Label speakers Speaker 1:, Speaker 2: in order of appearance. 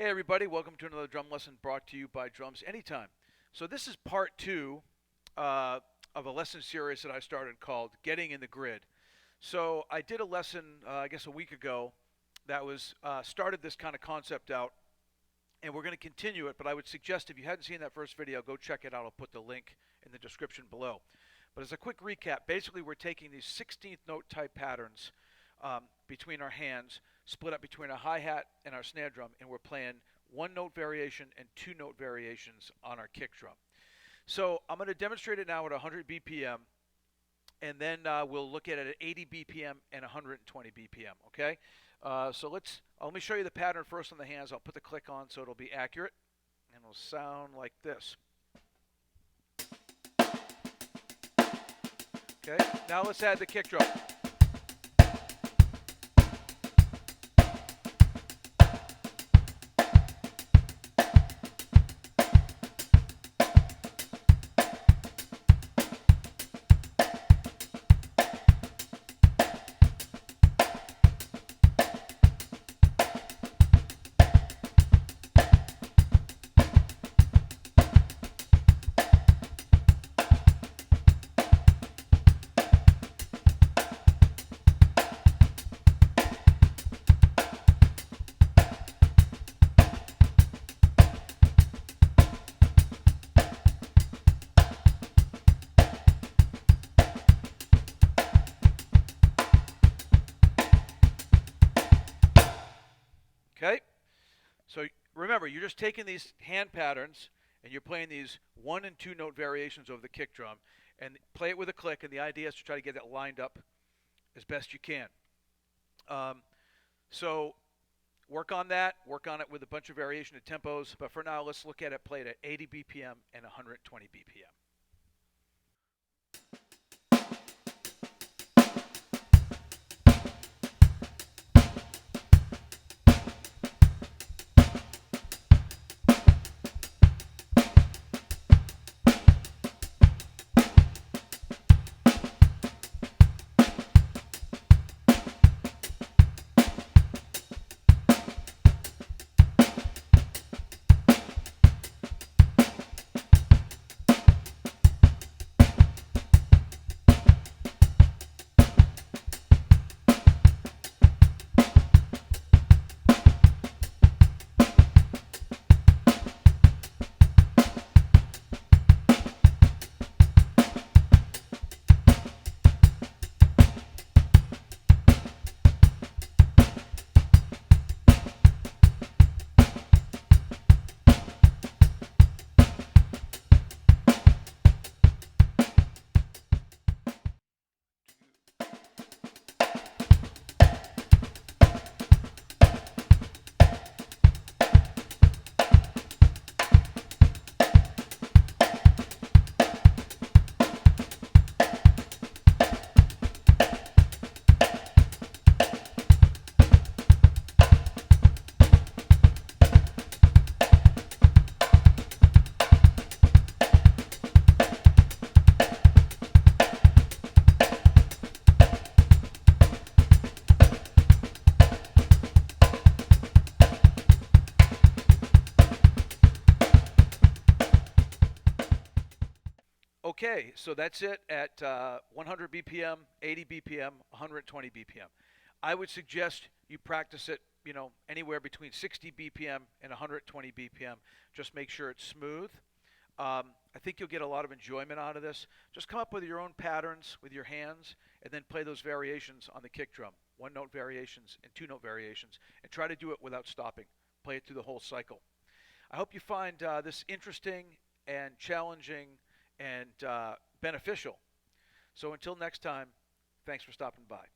Speaker 1: Hey everybody, welcome to another drum lesson brought to you by Drums Anytime. So this is part two uh, of a lesson series that I started called Getting in the Grid. So I did a lesson, I guess a week ago, that was started this kind of concept out, and we're going to continue it. But I would suggest if you hadn't seen that first video, go check it out. I'll put the link in the description below. But as a quick recap, basically we're taking these 16th note type patterns between our hands, split up between our hi-hat and our snare drum, and we're playing one note variation and two note variations on our kick drum. So I'm going to demonstrate it now at 100 BPM, and then we'll look at it at 80 BPM and 120 BPM, okay? So let me show you the pattern first on the hands. I'll put the click on so it'll be accurate, and it'll sound like this. Okay, now let's add the kick drum. Okay, so remember, you're just taking these hand patterns and you're playing these one and two note variations over the kick drum, and play it with a click. And the idea is to try to get it lined up as best you can. So work on that. Work on it with a bunch of variation of tempos. But for now, let's look at it played at 80 BPM and 120 BPM. Okay, so that's it at 100 BPM, 80 BPM, 120 BPM. I would suggest you practice it, anywhere between 60 BPM and 120 BPM. Just make sure it's smooth. I think you'll get a lot of enjoyment out of this. Just come up with your own patterns with your hands, and then play those variations on the kick drum, one note variations and two note variations, and try to do it without stopping. Play it through the whole cycle. I hope you find this interesting and challenging and beneficial. So until next time, thanks for stopping by.